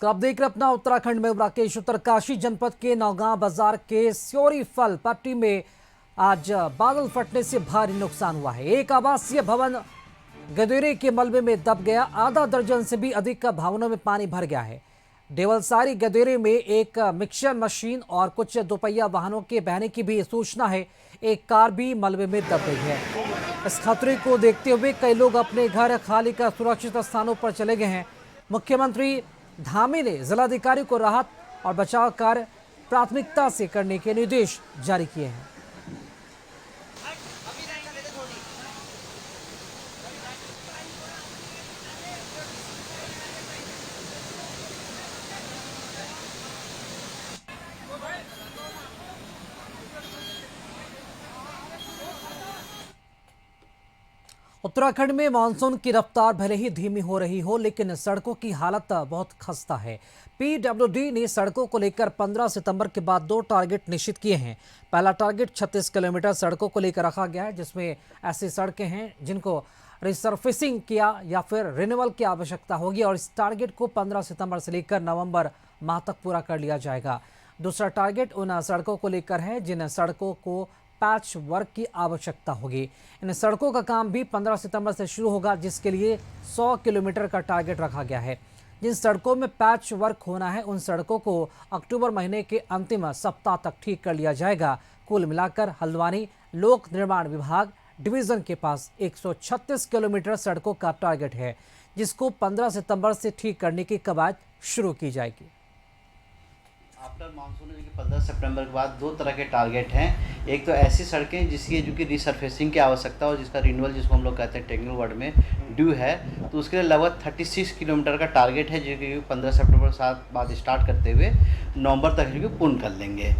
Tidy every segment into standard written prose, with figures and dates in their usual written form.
नमस्कार, आप देख रहे हैं अपना उत्तराखंड में राकेश। उत्तरकाशी जनपद के नौगांव बाजार के स्योरी फल पट्टी में आज बादल फटने से भारी नुकसान हुआ है। एक आवासीय भवन गदेरे के मलबे में दब गया। आधा दर्जन से भी अधिक भवनों में पानी भर गया है। देवलसारी गदेरे में एक मिक्सर मशीन और कुछ दोपहिया वाहनों के बहने की भी सूचना है। एक कार भी मलबे में दब गई है। इस खतरे को देखते हुए कई लोग अपने घर खाली कर सुरक्षित स्थानों पर चले गए हैं। मुख्यमंत्री धामी ने जिलाधिकारी को राहत और बचाव कार्य प्राथमिकता से करने के निर्देश जारी किए हैं। उत्तराखंड में मानसून की रफ्तार भले ही धीमी हो रही हो, लेकिन सड़कों की हालत बहुत खस्ता है। पीडब्ल्यूडी ने सड़कों को लेकर 15 सितंबर के बाद 2 टारगेट निश्चित किए हैं। पहला टारगेट 36 किलोमीटर सड़कों को लेकर रखा गया है, जिसमें ऐसी सड़कें हैं जिनको रिसर्फेसिंग किया या फिर रिन्यूअल की आवश्यकता होगी, और इस टारगेट को 15 सितंबर से लेकर नवंबर माह तक पूरा कर लिया जाएगा। दूसरा टारगेट उन सड़कों को लेकर है जिन सड़कों को पैच वर्क की आवश्यकता होगी। इन सड़कों का काम भी 15 सितंबर से शुरू होगा, जिसके लिए 100 किलोमीटर का टारगेट रखा गया है। जिन सड़कों में पैच वर्क होना है उन सड़कों को अक्टूबर महीने के अंतिम सप्ताह तक ठीक कर लिया जाएगा। कुल मिलाकर हल्द्वानी लोक निर्माण विभाग डिवीजन के पास 136 किलोमीटर सड़कों का टारगेट है, जिसको 15 सितंबर से ठीक करने की कवायद शुरू की जाएगी। आफ्टर मानसून जो कि 15 सितंबर के बाद 2 तरह के टारगेट हैं। एक तो ऐसी सड़कें जिसकी जो कि रिसर्फेसिंग की आवश्यकता हो, जिसका रिन्यूअल जिसको हम लोग कहते हैं टेक्निकल वर्ड में ड्यू है, तो उसके लिए लगभग 36 किलोमीटर का टारगेट है, जो कि 15 सितंबर के बाद स्टार्ट करते हुए नवंबर तक जो कि पूर्ण कर लेंगे।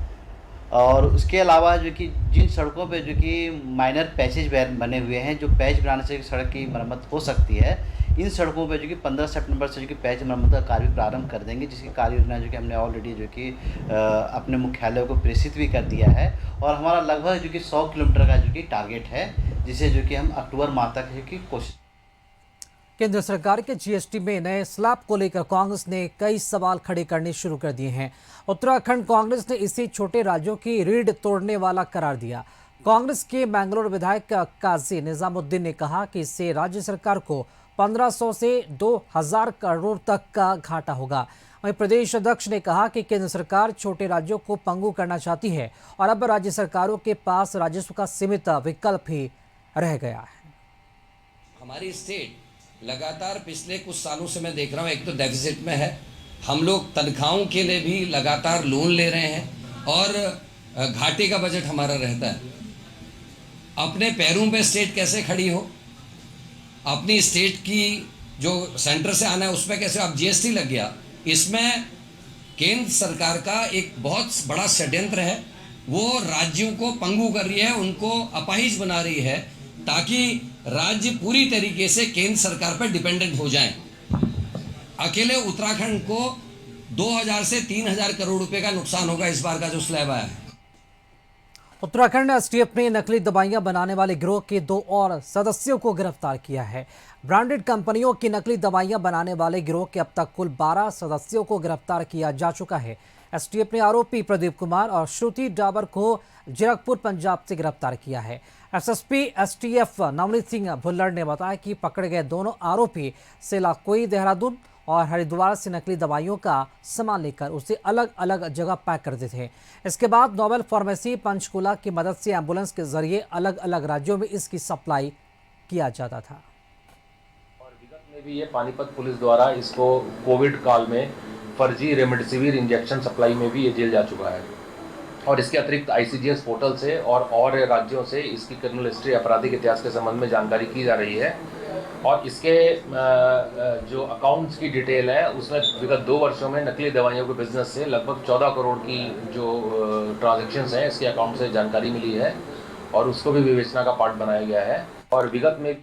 और उसके अलावा जो कि जिन सड़कों पे जो कि माइनर पैचेज बने हुए हैं, जो पैच बनाने से सड़क की मरम्मत हो सकती है, इन सड़कों पे जो कि 15 सितंबर से जो कि पैच मरम्मत का कार्य प्रारंभ कर देंगे, जिसकी कार्य योजना जो कि हमने ऑलरेडी जो कि अपने मुख्यालय को प्रेषित भी कर दिया है। और हमारा लगभग जो कि 100 किलोमीटर का जो कि टारगेट है, जिसे जो कि हम अक्टूबर माह तक जो कि कोशिश। केंद्र सरकार के जीएसटी में नए स्लैब को लेकर कांग्रेस ने कई सवाल खड़े करने शुरू कर दिए हैं। उत्तराखंड कांग्रेस ने इसे छोटे राज्यों की रीढ़ तोड़ने वाला करार दिया। कांग्रेस के मैंगलोर विधायक काजी निजामुद्दीन ने कहा कि इससे राज्य सरकार को 1500 से 2000 करोड़ तक का घाटा होगा। वहीं प्रदेश अध्यक्ष ने कहा कि केंद्र सरकार छोटे राज्यों को पंगु करना चाहती है और अब राज्य सरकारों के पास राजस्व का सीमित विकल्प ही रह गया है। हमारी स्टेट लगातार पिछले कुछ सालों से मैं देख रहा हूँ, एक तो डेफिसिट में है, हम लोग तनख्वाहों के लिए भी लगातार लोन ले रहे हैं और घाटे का बजट हमारा रहता है। अपने पैरों पे स्टेट कैसे खड़ी हो, अपनी स्टेट की जो सेंटर से आना है उसमें कैसे, अब जीएसटी लग गया, इसमें केंद्र सरकार का एक बहुत बड़ा षड्यंत्र है। वो राज्यों को पंगु कर रही है, उनको अपाहिज बना रही है, ताकि राज्य पूरी तरीके से केंद्र सरकार पर डिपेंडेंट हो जाएं। अकेले उत्तराखंड को 2000 से 3000 करोड़ रुपए का नुकसान होगा इस बार का जो स्लैब आया है। उत्तराखंड एसटीएफ ने नकली दवाइयां बनाने वाले गिरोह के 2 और सदस्यों को गिरफ्तार किया है। ब्रांडेड कंपनियों की नकली दवाइयां बनाने वाले गिरोह के अब तक कुल 12 सदस्यों को गिरफ्तार किया जा चुका है। एसटीएफ ने आरोपी प्रदीप कुमार और श्रुति डाबर को जीरकपुर पंजाब से गिरफ्तार किया है। एसएसपी एसटीएफ नवनीत सिंह भुल्लर ने बताया कि पकड़े गए दोनों आरोपी सेलाकोई देहरादून और हरिद्वार से नकली दवाइयों का सामान लेकर उसे अलग अलग जगह पैक करते थे। इसके बाद नोबेल फार्मेसी पंचकुला की मदद से एम्बुलेंस के जरिए अलग अलग राज्यों में इसकी सप्लाई किया जाता था। और विगत में भी ये पानीपत पुलिस द्वारा इसको कोविड काल में फर्जी रेमडेसिविर इंजेक्शन सप्लाई में भी ये जेल जा चुका है। और इसके अतिरिक्त आईसीजीएस पोर्टल से और राज्यों से इसकी क्रिमिनल हिस्ट्री, आपराधिक इतिहास के संबंध में जानकारी की जा रही है। और इसके जो अकाउंट्स की डिटेल है उसमें विगत 2 वर्षों में नकली दवाइयों के बिजनेस से लगभग 14 करोड़ की जो ट्रांजैक्शंस हैं इसके अकाउंट से जानकारी मिली है, और उसको भी विवेचना का पार्ट बनाया गया है। और विगत में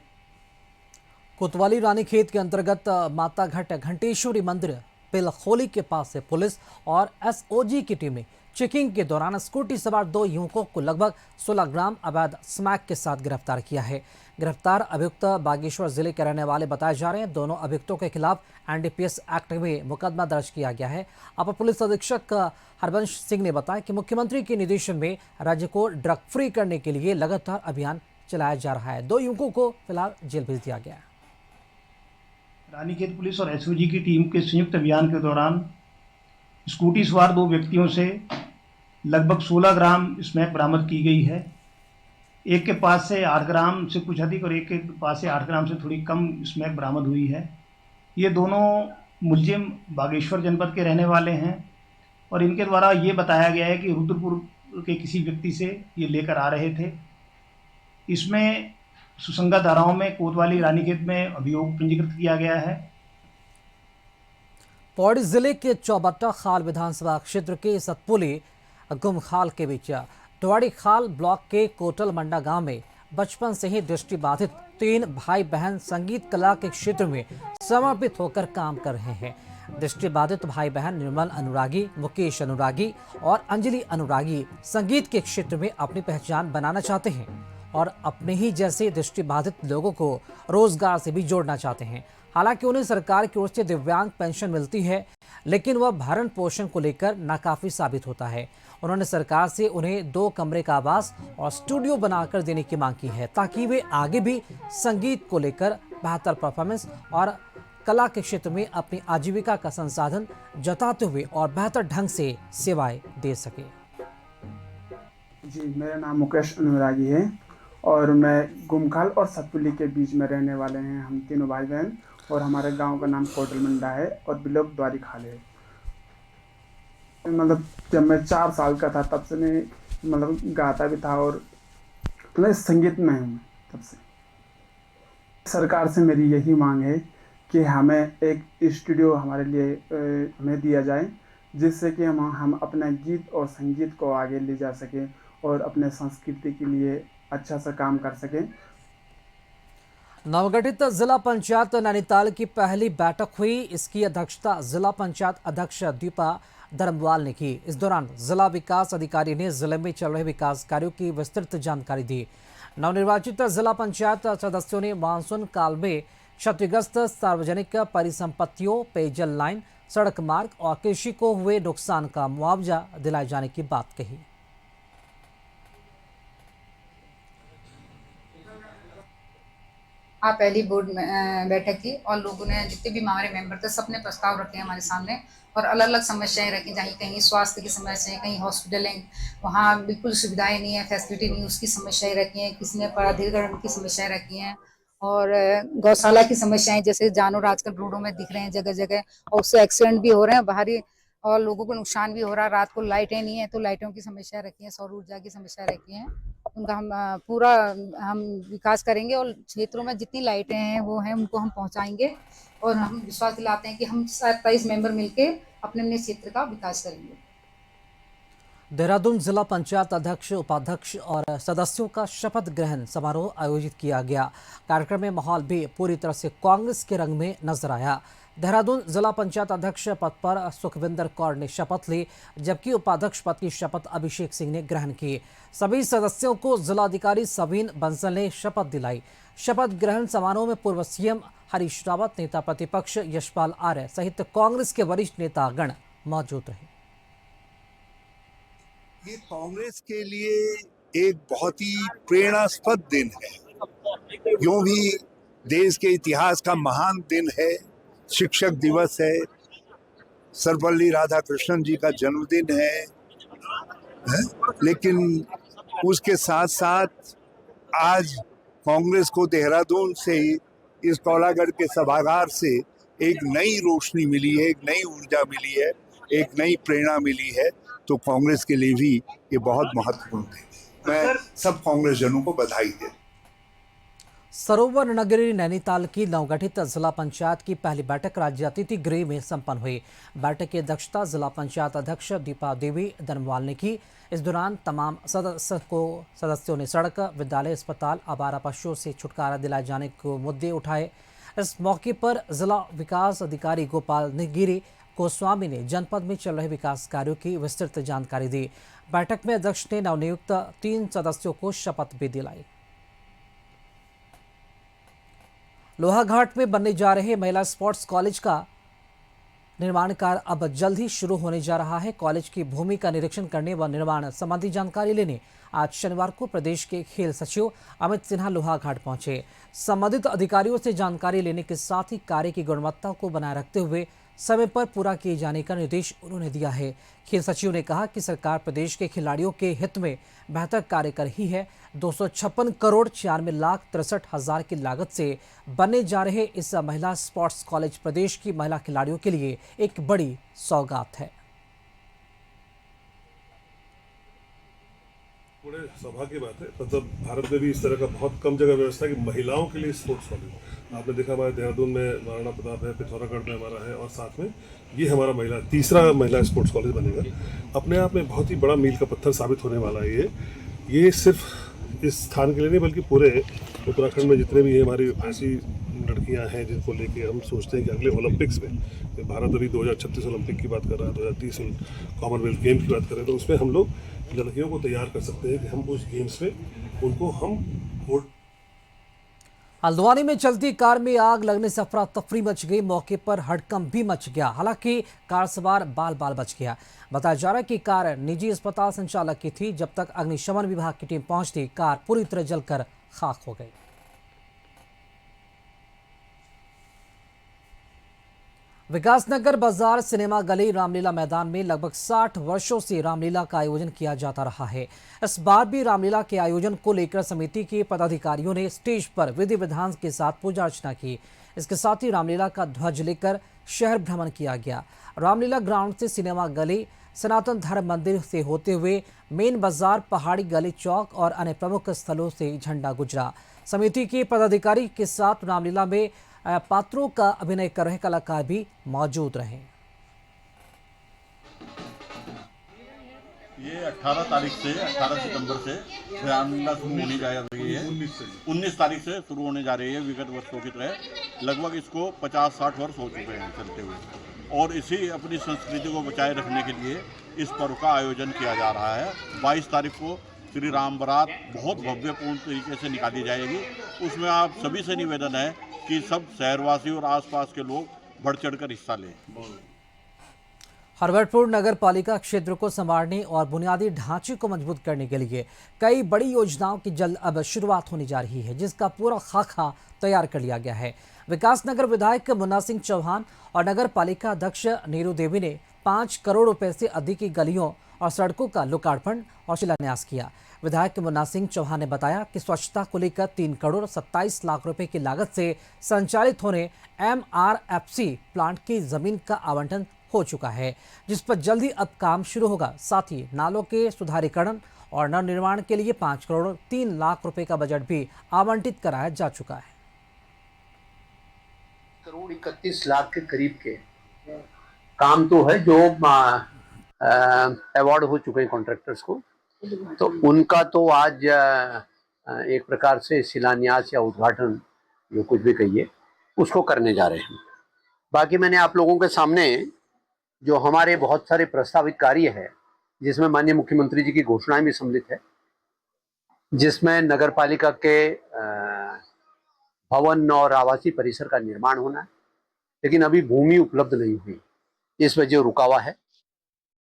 कोतवाली रानीखेत के अंतर्गत माता घाट घंटेश्वरी मंदिर पिलखोली के पास से पुलिस और एसओजी की टीमें चेकिंग के दौरान स्कूटी सवार 2 युवकों को लगभग 16 ग्राम अवैध स्मैक के साथ गिरफ्तार किया है। गिरफ्तार अभियुक्त बागेश्वर जिले के रहने वाले बताए जा रहे हैं। दोनों अभियुक्तों के खिलाफ एनडीपीएस एक्ट में मुकदमा दर्ज किया गया है। अपर पुलिस अधीक्षक हरबंश सिंह ने बताया कि मुख्यमंत्री के निर्देशन में राज्य को ड्रग फ्री करने के लिए लगातार अभियान चलाया जा रहा है। 2 युवकों को फिलहाल जेल भेज दिया गया है। रानीखेत पुलिस और एसओजी की टीम के संयुक्त अभियान के दौरान स्कूटी सवार 2 व्यक्तियों से लगभग 16 ग्राम स्मैक बरामद की गई है। एक के पास से 8 ग्राम से कुछ अधिक और एक के पास से 8 ग्राम से थोड़ी कम स्मैक बरामद हुई है। ये दोनों मुलजिम बागेश्वर जनपद के रहने वाले हैं और इनके द्वारा ये बताया गया है कि रुद्रपुर के किसी व्यक्ति से ये लेकर आ रहे थे। इसमें सुसंगत धाराओं में कोतवाली रानीखेत में अभियोग पंजीकृत किया गया है। पौड़ी जिले के चौबट्टा खाल विधानसभा क्षेत्र के सतपुली गुमखाल के बीच टवाड़ी खाल ब्लॉक के कोटल मंडा गांव में बचपन से ही दृष्टिबाधित 3 भाई बहन संगीत कला के क्षेत्र में समर्पित होकर काम कर रहे हैं। दृष्टिबाधित भाई बहन निर्मल अनुरागी, मुकेश अनुरागी और अंजलि अनुरागी संगीत के क्षेत्र में अपनी पहचान बनाना चाहते हैं और अपने ही जैसे दृष्टिबाधित लोगों को रोजगार से भी जोड़ना चाहते हैं। हालांकि उन्हें सरकार की ओर से दिव्यांग पेंशन मिलती है, लेकिन वह भरण पोषण को लेकर नाकाफी साबित होता है। उन्होंने सरकार से उन्हें 2 कमरे का आवास और स्टूडियो बनाकर देने की मांग की है, ताकि वे आगे भी संगीत को लेकर बेहतर परफॉर्मेंस और कला के क्षेत्र में अपनी आजीविका का संसाधन जताते हुए और बेहतर ढंग से सेवाएं दे सके। जी, मेरा नाम मुकेश अनुरागी है और मैं गुमखाल और सतपुली के बीच में रहने वाले हैं। हम तीनों भाई बहन और हमारे गांव का नाम कोटल मंडा है और ब्लॉक द्वारी खाल है। मतलब जब मैं 4 साल का था तब से मैं गाता भी था और मैं संगीत में हूँ तब से। सरकार से मेरी यही मांग है कि हमें एक स्टूडियो हमारे लिए हमें दिया जाए, जिससे कि हम अपना गीत और संगीत को आगे ले जा सकें और अपने संस्कृति के लिए अच्छा सा काम कर सकें। नवगठित जिला पंचायत नैनीताल की पहली बैठक हुई। इसकी अध्यक्षता जिला पंचायत अध्यक्ष दीपा धर्मवाल ने की। इस दौरान जिला विकास अधिकारी ने जिले में चल रहे विकास कार्यों की विस्तृत जानकारी दी। नवनिर्वाचित जिला पंचायत सदस्यों ने मानसून काल में क्षतिग्रस्त सार्वजनिक परिसंपत्तियों, पेयजल लाइन, सड़क मार्ग और कृषि को हुए नुकसान का मुआवजा दिलाए जाने की बात कही। पहली बोर्ड बैठक की और लोगों ने जितने भी हमारे मेंबर थे सबने प्रस्ताव रखे हमारे सामने और अलग अलग समस्याएं रखी। जहाँ कहीं स्वास्थ्य की समस्याएं, कहीं हॉस्पिटल है, वहाँ बिल्कुल सुविधाएं नहीं है, फैसिलिटी नहीं, उसकी समस्याएं रखी हैं। किसी ने प्राधिकरण की समस्याएं रखी हैं और गौशाला की समस्याएं, जैसे जानवर आजकल रोडों में दिख रहे हैं जगह जगह और उससे एक्सीडेंट भी हो रहे हैं बाहरी और लोगों को नुकसान भी हो रहा है। रात को लाइटें नहीं है तो लाइटों की समस्या रखी है, सौर ऊर्जा की समस्या रखी है। उनका हम पूरा विकास करेंगे और क्षेत्रों में जितनी लाइटें हैं वो हैं उनको हम पहुंचाएंगे और हम विश्वास दिलाते हैं कि हम 27 मेंबर मिलके अपने अपने क्षेत्र का विकास करेंगे। देहरादून जिला पंचायत अध्यक्ष, उपाध्यक्ष और सदस्यों का शपथ ग्रहण समारोह आयोजित किया गया। कार्यक्रम में माहौल भी पूरी तरह से कांग्रेस के रंग में नजर आया। देहरादून जिला पंचायत अध्यक्ष पद पर सुखविंदर कौर ने शपथ ली, जबकि उपाध्यक्ष पद की शपथ अभिषेक सिंह ने ग्रहण की। सभी सदस्यों को जिलाधिकारी सवीन बंसल ने शपथ दिलाई। शपथ ग्रहण समारोह में पूर्व सीएम हरीश रावत, नेता प्रतिपक्ष यशपाल आर्य सहित कांग्रेस के वरिष्ठ नेतागण मौजूद रहे। ये कांग्रेस के लिए एक बहुत ही प्रेरणास्पद दिन है। यूं भी देश के इतिहास का महान दिन है, शिक्षक दिवस है, सर्वपल्ली राधाकृष्णन जी का जन्मदिन है? लेकिन उसके साथ साथ आज कांग्रेस को देहरादून से इस कौलागढ़ के सभागार से एक नई रोशनी मिली है, एक नई ऊर्जा मिली है, एक नई प्रेरणा मिली है। तो कांग्रेस के लिए भी ये बहुत महत्वपूर्ण है। मैं सब कांग्रेस जनों को बधाई देता हूं। सरोवर नगरी नैनीताल की नवगठित जिला पंचायत की पहली बैठक राज्य अतिथि गृह में संपन्न हुई। बैठक की अध्यक्षता जिला पंचायत अध्यक्ष दीपा देवी धर्मवाल ने की। इस दौरान तमाम सदस्यों ने सड़क, विद्यालय, अस्पताल, आवारा पशुओं से छुटकारा दिलाए जाने के मुद्दे उठाए। इस मौके पर जिला विकास अधिकारी गोपाल निगिरी, गोस्वामी ने जनपद में चल रहे विकास कार्यों की विस्तृत जानकारी दी। बैठक में अध्यक्ष ने नवनियुक्त 3 सदस्यों को शपथ भी दिलाई। लोहाघाट में बनने जा रहे महिला स्पोर्ट्स कॉलेज का निर्माण कार्य अब जल्द ही शुरू होने जा रहा है। कॉलेज की भूमि का निरीक्षण करने व निर्माण संबंधी जानकारी लेने आज शनिवार को प्रदेश के खेल सचिव अमित सिन्हा लोहाघाट पहुंचे। संबंधित अधिकारियों से जानकारी लेने के साथ ही कार्य की गुणवत्ता को बनाए रखते हुए समय पर पूरा किए जाने का निर्देश उन्होंने दिया है। खेल सचिव ने कहा कि सरकार प्रदेश के खिलाड़ियों के हित में बेहतर कार्य कर रही है। 256 करोड़ 96,63,000 की लागत से बनने जा रहे इस महिला स्पोर्ट्स कॉलेज प्रदेश की महिला खिलाड़ियों के लिए एक बड़ी सौगात है। बड़े सौभाग्य की बात है, मतलब भारत में भी इस तरह का बहुत कम जगह व्यवस्था है कि महिलाओं के लिए स्पोर्ट्स कॉलेज। आपने देखा हमारे देहरादून में महाराणा प्रताप है, पिथौरागढ़ में हमारा है, और साथ में ये हमारा तीसरा महिला स्पोर्ट्स कॉलेज बनेगा। अपने आप में बहुत ही बड़ा मील का पत्थर साबित होने वाला है ये सिर्फ इस स्थान के लिए नहीं बल्कि पूरे उत्तराखंड में जितने भी हमारी ऐसी लड़कियां हैं जिनको लेके हम सोचते हैं कि अगले ओलंपिक्स में, भारत अभी 2036 ओलंपिक की बात कर रहा है, 2030 कॉमनवेल्थ गेम की बात करें, तो उसमें हम लोग लड़कियों को तैयार कर सकते हैं कि हम उस गेम्स में उनको हम। हल्द्वानी में चलती कार में आग लगने से अफरा तफरी मच गई। मौके पर हड़कंप भी मच गया। हालांकि कार सवार बाल बाल बच गया। बताया जा रहा है कि कार निजी अस्पताल संचालक की थी। जब तक अग्निशमन विभाग की टीम पहुंचती, कार पूरी तरह जलकर खाक हो गई। विकासनगर बाजार सिनेमा गली रामलीला मैदान में लगभग 60 वर्षों से रामलीला का आयोजन किया जाता रहा है। इस बार भी रामलीला के आयोजन को लेकर समिति के पदाधिकारियों ने स्टेज पर विधि विधान के साथ पूजा अर्चना की। इसके साथ ही रामलीला का ध्वज लेकर शहर भ्रमण किया गया। रामलीला ग्राउंड से सिनेमा गली, सनातन धर्म मंदिर से होते हुए मेन बाजार, पहाड़ी गली, चौक और अन्य प्रमुख स्थलों से झंडा गुजरा। समिति के पदाधिकारी के साथ रामलीला में पात्रों का अभिनय कर रहे कलाकार भी मौजूद रहे। ये 18 तारीख से 18 सितंबर से रामलीला शुरू होने जा रही है। 19 तारीख से शुरू होने जा रही है। विगत वर्षों की तरह लगभग इसको 50-60 वर्ष हो चुके हैं चलते हुए, और इसी अपनी संस्कृति को बचाए रखने के लिए इस पर्व का आयोजन किया जा रहा है। 22 तारीख को श्री राम बारात बहुत भव्यपूर्ण तरीके से निकाली जाएगी। उसमें आप सभी से निवेदन है कि सब शहरवासी और आसपास के लोग बढ़ चढ़कर हिस्सा लें। हरवटपुर नगर पालिका क्षेत्र को संवारने और बुनियादी ढांचे को मजबूत करने के लिए कई बड़ी योजनाओं की जल्द अब शुरुआत होने जा रही है, जिसका पूरा खाका तैयार कर लिया गया है। विकासनगर विधायक मुन्ना सिंह चौहान और नगर पालिका अध्यक्ष नीरू देवी ने 5 करोड़ रुपए से अधिक की गलियों और सड़कों का लोकार्पण और शिलान्यास किया। विधायक मुन्ना सिंह चौहान ने बताया कि स्वच्छता को लेकर 3 करोड़ 27 लाख रुपए की लागत से संचालित होने MRFC प्लांट की जमीन का आवंटन हो चुका है, जिस पर जल्द ही अब काम शुरू होगा। साथ ही नालों के सुधारीकरण और नवनिर्माण के लिए 5 करोड़ 3 लाख रुपए का बजट भी आवंटित कराया जा चुका है। करोड़ 31 लाख के करीब के काम तो है जो अवार्ड हो चुके हैं कॉन्ट्रैक्टर्स को, तो उनका तो आज एक प्रकार से शिलान्यास या उद्घाटन, जो कुछ भी कहिए, उसको करने जा रहे हैं। बाकी मैंने आप लोगों के सामने जो हमारे बहुत सारे प्रस्तावित कार्य है, जिसमें माननीय मुख्यमंत्री जी की घोषणाएं भी सम्मिलित है, जिसमें नगर पालिका के भवन और आवासीय परिसर का निर्माण होना है, लेकिन अभी भूमि उपलब्ध नहीं हुई, इस वजह रुका हुआ है।